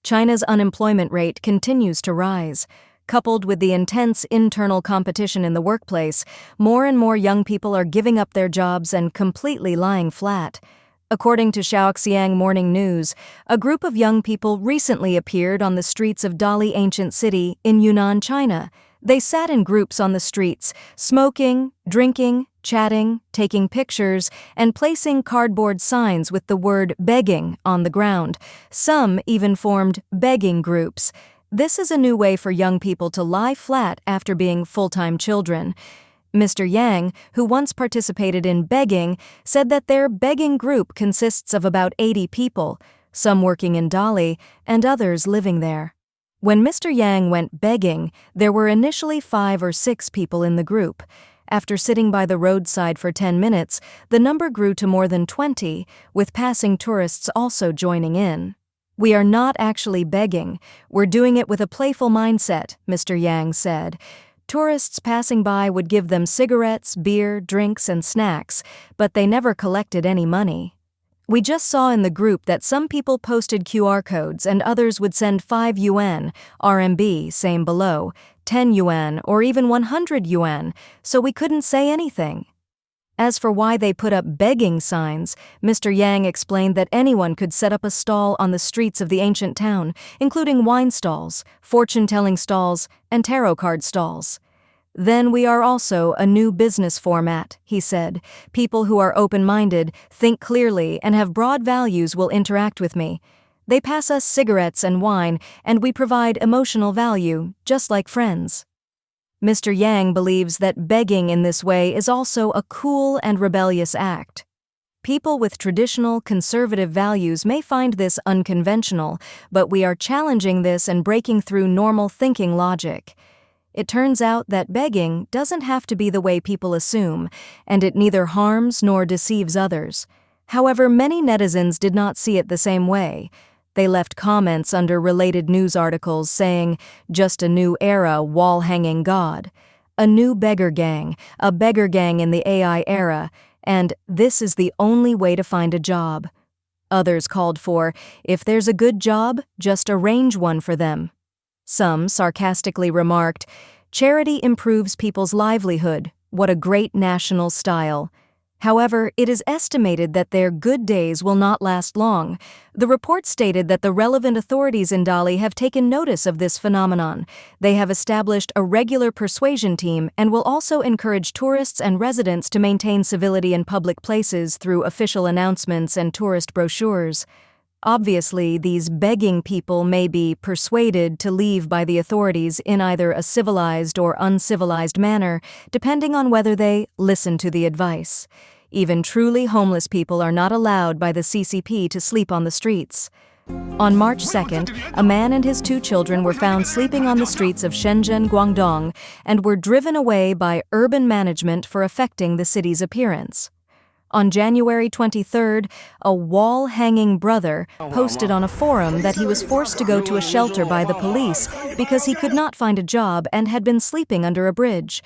China's unemployment rate continues to rise. Coupled with the intense internal competition in the workplace, more and more young people are giving up their jobs and completely lying flat. According to Xi'an Morning News, a group of young people recently appeared on the streets of Dali Ancient City in Yunnan, China. They sat in groups on the streets, smoking, drinking, chatting, taking pictures, and placing cardboard signs with the word begging on the ground. Some even formed begging groups. This is a new way for young people to lie flat after being full-time children. Mr. Yang, who once participated in begging, said that their begging group consists of about 80 people, some working in Dali and others living there. When Mr. Yang went begging, there were initially 5 or 6 people in the group. After sitting by the roadside for 10 minutes, the number grew to more than 20, with passing tourists also joining in. "We are not actually begging. We're doing it with a playful mindset," Mr. Yang said. Tourists passing by would give them cigarettes, beer, drinks, and snacks, but they never collected any money. "We just saw in the group that some people posted QR codes and others would send 5 yuan, RMB, same below, 10 yuan, or even 100 yuan, so we couldn't say anything." As for why they put up begging signs, Mr. Yang explained that anyone could set up a stall on the streets of the ancient town, including wine stalls, fortune-telling stalls, and tarot card stalls. "Then we are also a new business format," he said. "People who are open-minded, think clearly, and have broad values will interact with me. They pass us cigarettes and wine, and we provide emotional value, just like friends." Mr. Yang believes that begging in this way is also a cool and rebellious act. People with traditional, conservative values may find this unconventional, but we are challenging this and breaking through normal thinking logic. It turns out that begging doesn't have to be the way people assume, and it neither harms nor deceives others. However, many netizens did not see it the same way. They left comments under related news articles saying, "Just a new era wall-hanging god," "A new beggar gang," "A beggar gang in the AI era," and "This is the only way to find a job." Others called for, "If there's a good job, just arrange one for them." Some sarcastically remarked, "Charity improves people's livelihood. What a great national style." However, it is estimated that their good days will not last long. The report stated that the relevant authorities in Dali have taken notice of this phenomenon. They have established a regular persuasion team and will also encourage tourists and residents to maintain civility in public places through official announcements and tourist brochures. Obviously, these begging people may be persuaded to leave by the authorities in either a civilized or uncivilized manner, depending on whether they listen to the advice. Even truly homeless people are not allowed by the CCP to sleep on the streets. On March 2nd, a man and his 2 children were found sleeping on the streets of Shenzhen, Guangdong, and were driven away by urban management for affecting the city's appearance. On January 23rd, a wall-hanging brother posted on a forum that he was forced to go to a shelter by the police because he could not find a job and had been sleeping under a bridge.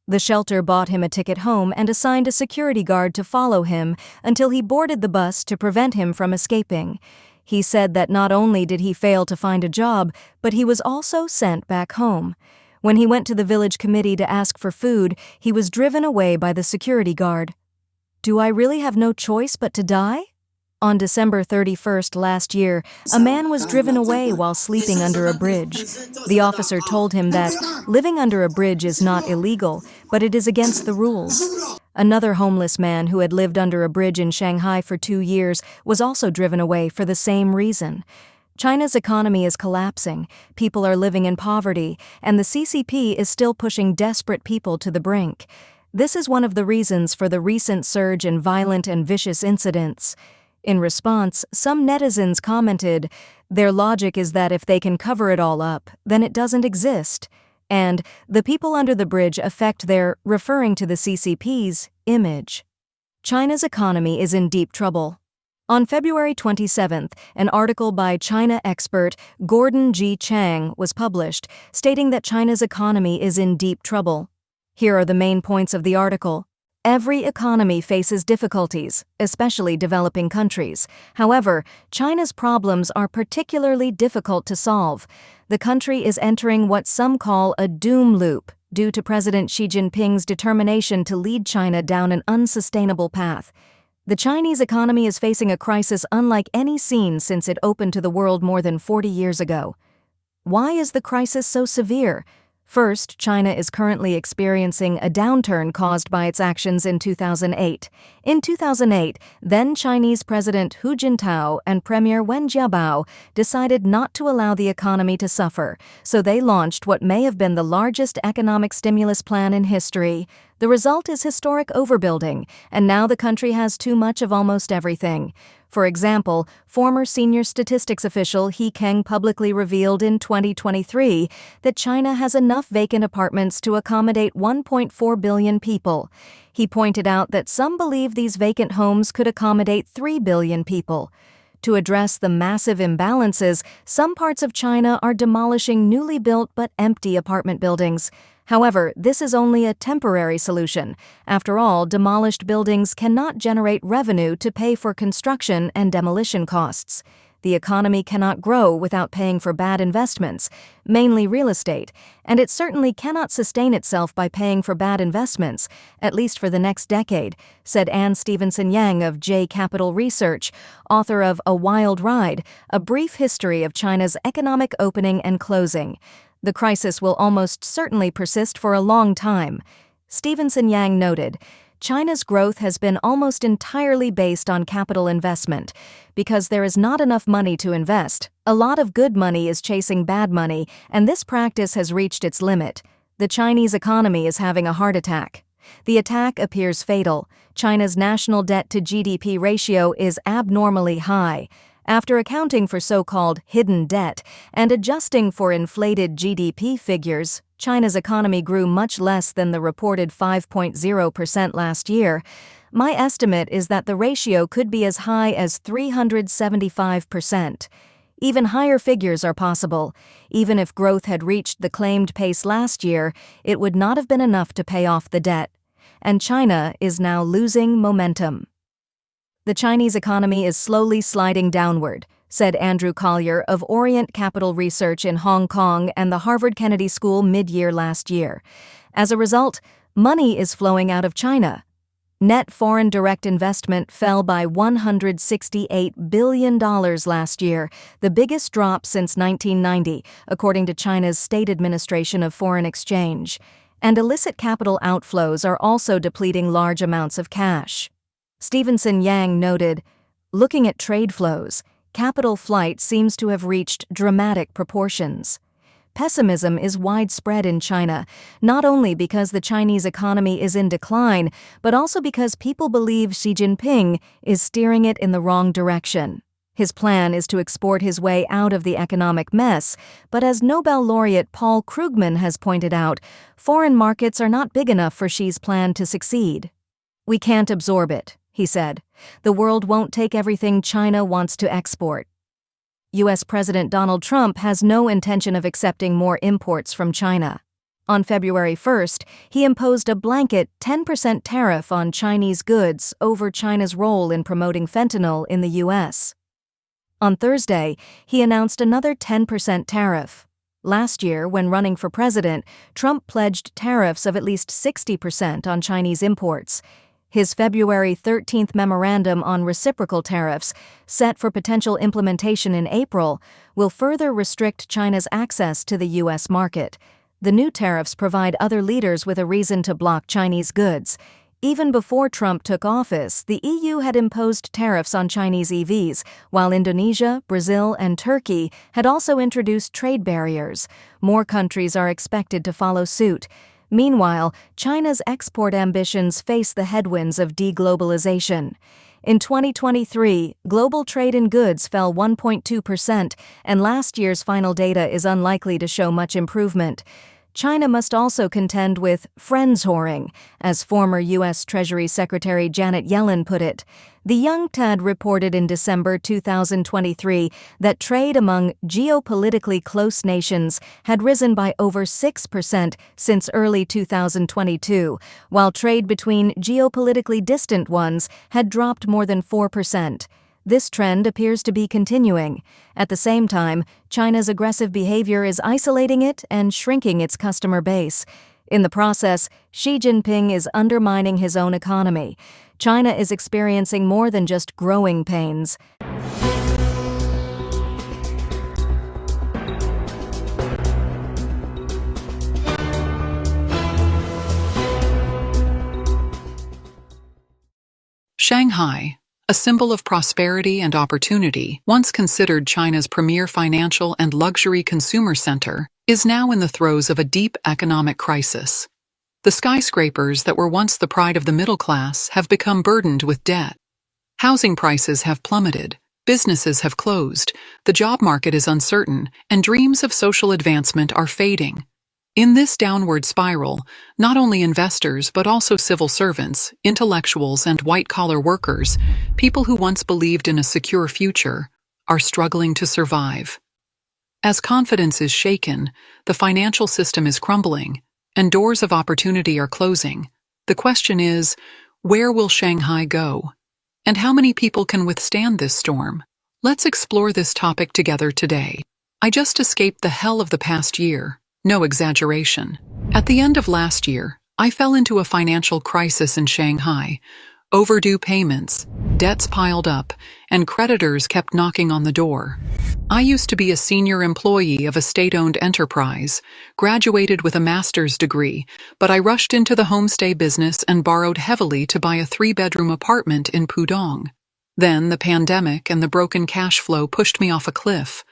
The shelter bought him a ticket home and assigned a security guard to follow him until he boarded the bus to prevent him from escaping. He said that not only did he fail to find a job, but he was also sent back home. When he went to the village committee to ask for food, he was driven away by the security guard. "Do I really have no choice but to die?" On December 31st last year, a man was driven away while sleeping under a bridge. The officer told him that living under a bridge is not illegal, but it is against the rules. Another homeless man who had lived under a bridge in Shanghai for 2 years was also driven away for the same reason. China's economy is collapsing, people are living in poverty, and the CCP is still pushing desperate people to the brink. This is one of the reasons for the recent surge in violent and vicious incidents. In response, some netizens commented, "Their logic is that if they can cover it all up, then it doesn't exist," and "the people under the bridge affect their," referring to the CCP's, image. China's economy is in deep trouble. On February 27th, an article by China expert Gordon G. Chang was published, stating that China's economy is in deep trouble. Here are the main points of the article. Every economy faces difficulties, especially developing countries. However, China's problems are particularly difficult to solve. The country is entering what some call a doom loop due to President Xi Jinping's determination to lead China down an unsustainable path. The Chinese economy is facing a crisis unlike any seen since it opened to the world more than 40 years ago. Why is the crisis so severe? First, China is currently experiencing a downturn caused by its actions in 2008. In 2008, then Chinese President Hu Jintao and Premier Wen Jiabao decided not to allow the economy to suffer, so they launched what may have been the largest economic stimulus plan in history. The result is historic overbuilding, and now the country has too much of almost everything. For example, former senior statistics official He Keng publicly revealed in 2023 that China has enough vacant apartments to accommodate 1.4 billion people. He pointed out that some believe these vacant homes could accommodate 3 billion people. To address the massive imbalances, some parts of China are demolishing newly built but empty apartment buildings. However, this is only a temporary solution. After all, demolished buildings cannot generate revenue to pay for construction and demolition costs. The economy cannot grow without paying for bad investments, mainly real estate, and it certainly cannot sustain itself by paying for bad investments, at least for the next decade, said Anne Stevenson Yang of J Capital Research, author of A Wild Ride, A Brief History of China's Economic Opening and Closing. The crisis will almost certainly persist for a long time. Stevenson Yang noted, China's growth has been almost entirely based on capital investment. Because there is not enough money to invest, a lot of good money is chasing bad money, and this practice has reached its limit. The Chinese economy is having a heart attack. The attack appears fatal. China's national debt to GDP ratio is abnormally high. After accounting for so-called hidden debt and adjusting for inflated GDP figures, China's economy grew much less than the reported 5.0% last year. My estimate is that the ratio could be as high as 375%. Even higher figures are possible. Even if growth had reached the claimed pace last year, it would not have been enough to pay off the debt. And China is now losing momentum. The Chinese economy is slowly sliding downward, said Andrew Collier of Orient Capital Research in Hong Kong and the Harvard Kennedy School mid-year last year. As a result, money is flowing out of China. Net foreign direct investment fell by $168 billion last year, the biggest drop since 1990, according to China's State Administration of Foreign Exchange. And illicit capital outflows are also depleting large amounts of cash. Stevenson Yang noted, looking at trade flows, capital flight seems to have reached dramatic proportions. Pessimism is widespread in China, not only because the Chinese economy is in decline, but also because people believe Xi Jinping is steering it in the wrong direction. His plan is to export his way out of the economic mess, but as Nobel laureate Paul Krugman has pointed out, foreign markets are not big enough for Xi's plan to succeed. We can't absorb it, he said. The world won't take everything China wants to export. U.S. President Donald Trump has no intention of accepting more imports from China. On February 1st, he imposed a blanket 10% tariff on Chinese goods over China's role in promoting fentanyl in the U.S. On Thursday, he announced another 10% tariff. Last year, when running for president, Trump pledged tariffs of at least 60% on Chinese imports. His February 13th memorandum on reciprocal tariffs, set for potential implementation in April, will further restrict China's access to the U.S. market. The new tariffs provide other leaders with a reason to block Chinese goods. Even before Trump took office, the EU had imposed tariffs on Chinese EVs, while Indonesia, Brazil, and Turkey had also introduced trade barriers. More countries are expected to follow suit. Meanwhile, China's export ambitions face the headwinds of deglobalization. In 2023, global trade in goods fell 1.2%, and last year's final data is unlikely to show much improvement. China must also contend with friends whoring, as former U.S. Treasury Secretary Janet Yellen put it. The UNCTAD reported in December 2023 that trade among geopolitically close nations had risen by over 6% since early 2022, while trade between geopolitically distant ones had dropped more than 4%. This trend appears to be continuing. At the same time, China's aggressive behavior is isolating it and shrinking its customer base. In the process, Xi Jinping is undermining his own economy. China is experiencing more than just growing pains. Shanghai, a symbol of prosperity and opportunity, once considered China's premier financial and luxury consumer center, is now in the throes of a deep economic crisis. The skyscrapers that were once the pride of the middle class have become burdened with debt. Housing prices have plummeted, businesses have closed, the job market is uncertain, and dreams of social advancement are fading. In this downward spiral, not only investors but also civil servants, intellectuals, and white-collar workers, people who once believed in a secure future, are struggling to survive. As confidence is shaken, the financial system is crumbling, and doors of opportunity are closing. The question is, where will Shanghai go? And how many people can withstand this storm? Let's explore this topic together today. I just escaped the hell of the past year. No exaggeration. At the end of last year, I fell into a financial crisis in Shanghai. Overdue payments, debts piled up, and creditors kept knocking on the door. I used to be a senior employee of a state-owned enterprise, graduated with a master's degree, but I rushed into the homestay business and borrowed heavily to buy a 3-bedroom apartment in Pudong. Then the pandemic and the broken cash flow pushed me off a cliff.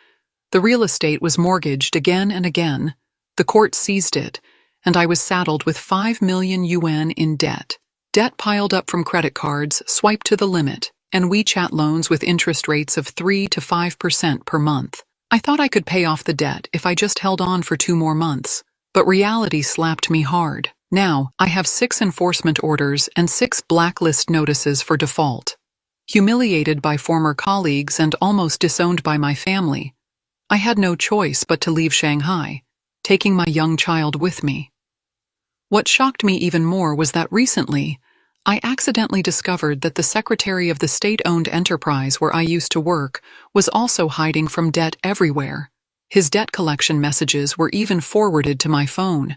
The real estate was mortgaged again and again. The court seized it, and I was saddled with 5 million yuan in debt. Debt piled up from credit cards, swiped to the limit, and WeChat loans with interest rates of 3 to 5% per month. I thought I could pay off the debt if I just held on for 2 more months, but reality slapped me hard. Now, I have 6 enforcement orders and 6 blacklist notices for default. Humiliated by former colleagues and almost disowned by my family, I had no choice but to leave Shanghai, taking my young child with me. What shocked me even more was that recently, I accidentally discovered that the secretary of the state-owned enterprise where I used to work was also hiding from debt everywhere. His debt collection messages were even forwarded to my phone.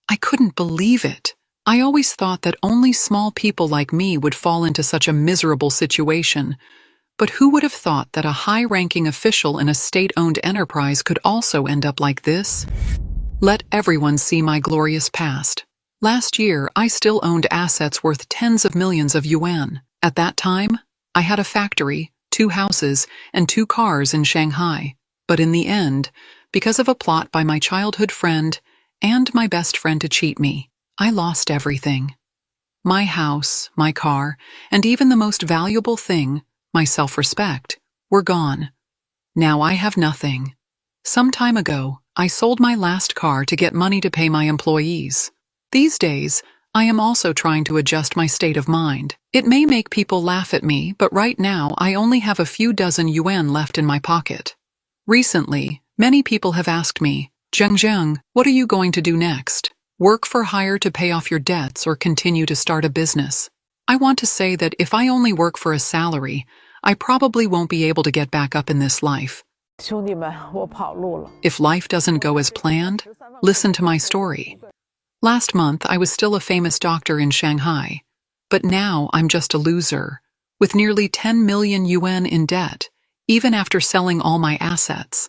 I couldn't believe it. I always thought that only small people like me would fall into such a miserable situation. But who would have thought that a high-ranking official in a state-owned enterprise could also end up like this? Let everyone see my glorious past. Last year, I still owned assets worth tens of millions of yuan. At that time, I had a factory, 2 houses, and 2 cars in Shanghai. But in the end, because of a plot by my childhood friend and my best friend to cheat me, I lost everything. My house, my car, and even the most valuable thing, my self-respect, were gone. Now I have nothing. Some time ago, I sold my last car to get money to pay my employees. These days, I am also trying to adjust my state of mind. It may make people laugh at me, but right now I only have a few dozen yuan left in my pocket. Recently, many people have asked me, "Zheng, what are you going to do next? Work for hire to pay off your debts or continue to start a business?" I want to say that if I only work for a salary, I probably won't be able to get back up in this life. If life doesn't go as planned, listen to my story. Last month, I was still a famous doctor in Shanghai, but now I'm just a loser, with nearly 10 million yuan in debt, even after selling all my assets.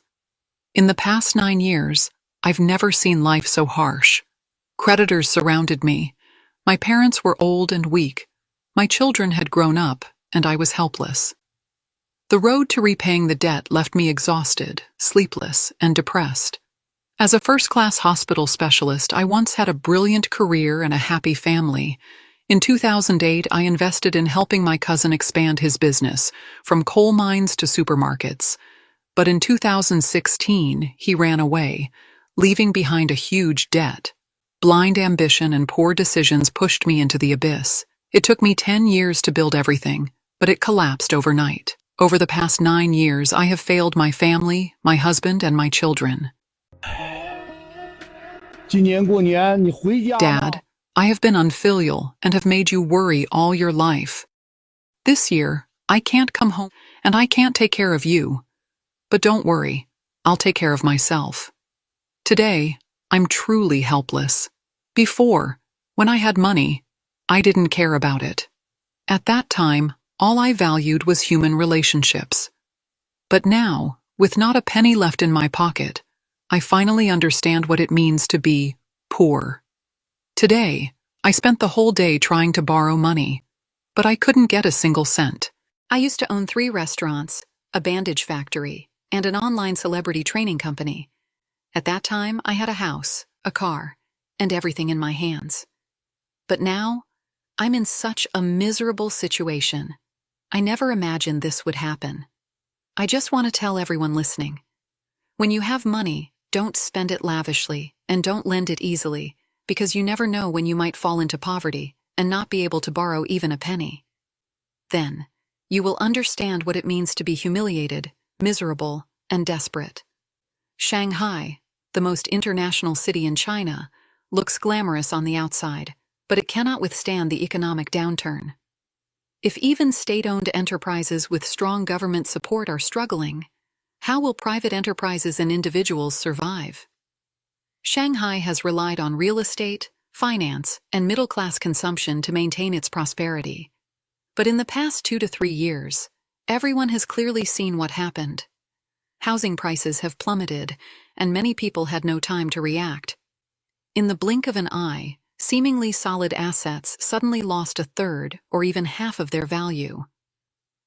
In the past 9 years, I've never seen life so harsh. Creditors surrounded me. My parents were old and weak. My children had grown up, and I was helpless. The road to repaying the debt left me exhausted, sleepless, and depressed. As a first-class hospital specialist, I once had a brilliant career and a happy family. In 2008, I invested in helping my cousin expand his business, from coal mines to supermarkets. But in 2016, he ran away, leaving behind a huge debt. Blind ambition and poor decisions pushed me into the abyss. It took me 10 years to build everything, but it collapsed overnight. Over the past 9 years, I have failed my family, my husband, and my children. 今年过年你回家吗？ Dad, I have been unfilial and have made you worry all your life. This year, I can't come home and I can't take care of you. But don't worry, I'll take care of myself. Today, I'm truly helpless. Before, when I had money, I didn't care about it. At that time, all I valued was human relationships. But now, with not a penny left in my pocket, I finally understand what it means to be poor. Today, I spent the whole day trying to borrow money, but I couldn't get a single cent. I used to own 3 restaurants, a bandage factory, and an online celebrity training company. At that time, I had a house, a car, and everything in my hands. But now, I'm in such a miserable situation. I never imagined this would happen. I just want to tell everyone listening, when you have money, don't spend it lavishly and don't lend it easily, because you never know when you might fall into poverty and not be able to borrow even a penny. Then, you will understand what it means to be humiliated, miserable, and desperate. Shanghai, the most international city in China, looks glamorous on the outside, but it cannot withstand the economic downturn. If even state-owned enterprises with strong government support are struggling, how will private enterprises and individuals survive? Shanghai has relied on real estate, finance, and middle-class consumption to maintain its prosperity. But in the past 2 to 3 years, everyone has clearly seen what happened. Housing prices have plummeted, and many people had no time to react. In the blink of an eye, seemingly solid assets suddenly lost a third or even half of their value.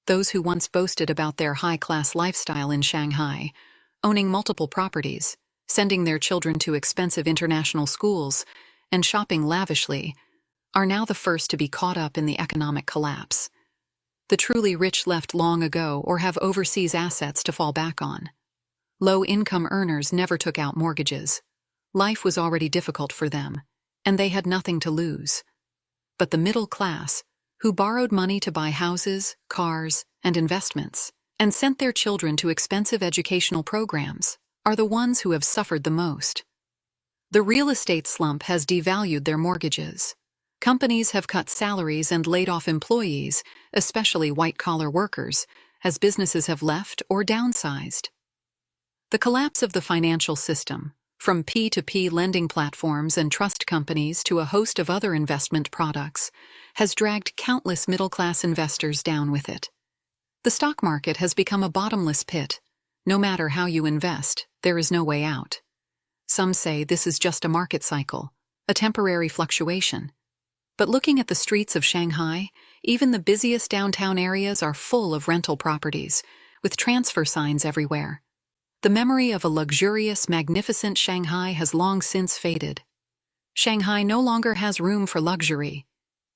Those who once boasted about their high-class lifestyle in Shanghai, owning multiple properties, sending their children to expensive international schools, and shopping lavishly, are now the first to be caught up in the economic collapse. The truly rich left long ago or have overseas assets to fall back on. Low-income earners never took out mortgages. Life was already difficult for them, and they had nothing to lose. But the middle class, who borrowed money to buy houses, cars, and investments, and sent their children to expensive educational programs, are the ones who have suffered the most. The real estate slump has devalued their mortgages. Companies have cut salaries and laid off employees, especially white-collar workers, as businesses have left or downsized. The collapse of the financial system, from P2P lending platforms and trust companies to a host of other investment products, has dragged countless middle-class investors down with it. The stock market has become a bottomless pit. No matter how you invest, there is no way out. Some say this is just a market cycle, a temporary fluctuation. But looking at the streets of Shanghai, even the busiest downtown areas are full of rental properties, with transfer signs everywhere. The memory of a luxurious, magnificent Shanghai has long since faded. Shanghai no longer has room for luxury.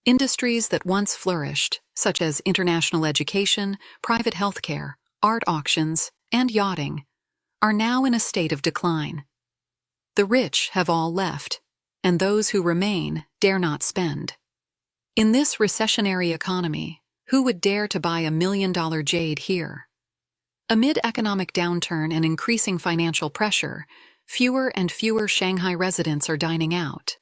Industries that once flourished, such as international education, private healthcare, art auctions, and yachting, are now in a state of decline. The rich have all left, and those who remain dare not spend. In this recessionary economy, who would dare to buy $1 million jade here? Amid economic downturn and increasing financial pressure, fewer and fewer Shanghai residents are dining out.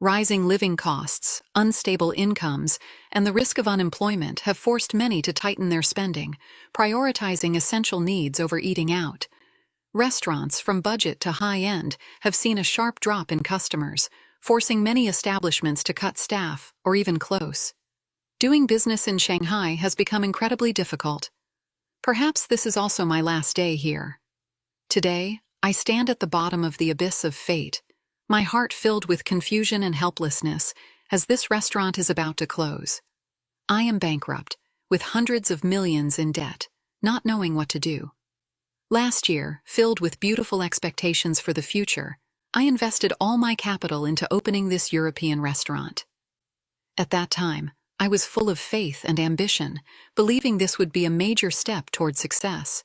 Rising living costs, unstable incomes, and the risk of unemployment have forced many to tighten their spending, prioritizing essential needs over eating out. Restaurants, from budget to high-end, have seen a sharp drop in customers, forcing many establishments to cut staff or even close. Doing business in Shanghai has become incredibly difficult. Perhaps this is also my last day here. Today, I stand at the bottom of the abyss of fate, my heart filled with confusion and helplessness as this restaurant is about to close. I am bankrupt, with hundreds of millions in debt, not knowing what to do. Last year, filled with beautiful expectations for the future, I invested all my capital into opening this European restaurant. At that time, I was full of faith and ambition, believing this would be a major step toward success.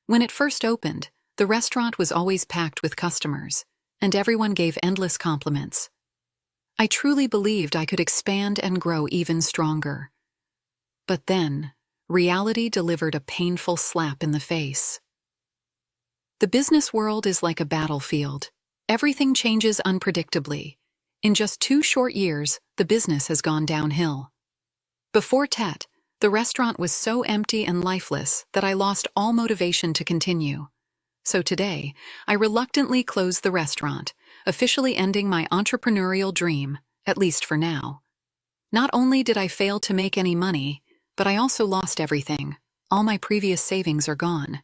When it first opened, the restaurant was always packed with customers, and everyone gave endless compliments. I truly believed I could expand and grow even stronger. But then, reality delivered a painful slap in the face. The business world is like a battlefield. Everything changes unpredictably. In just 2 short years, the business has gone downhill. Before Tet, the restaurant was so empty and lifeless that I lost all motivation to continue. So today, I reluctantly closed the restaurant, officially ending my entrepreneurial dream, at least for now. Not only did I fail to make any money, but I also lost everything. All my previous savings are gone.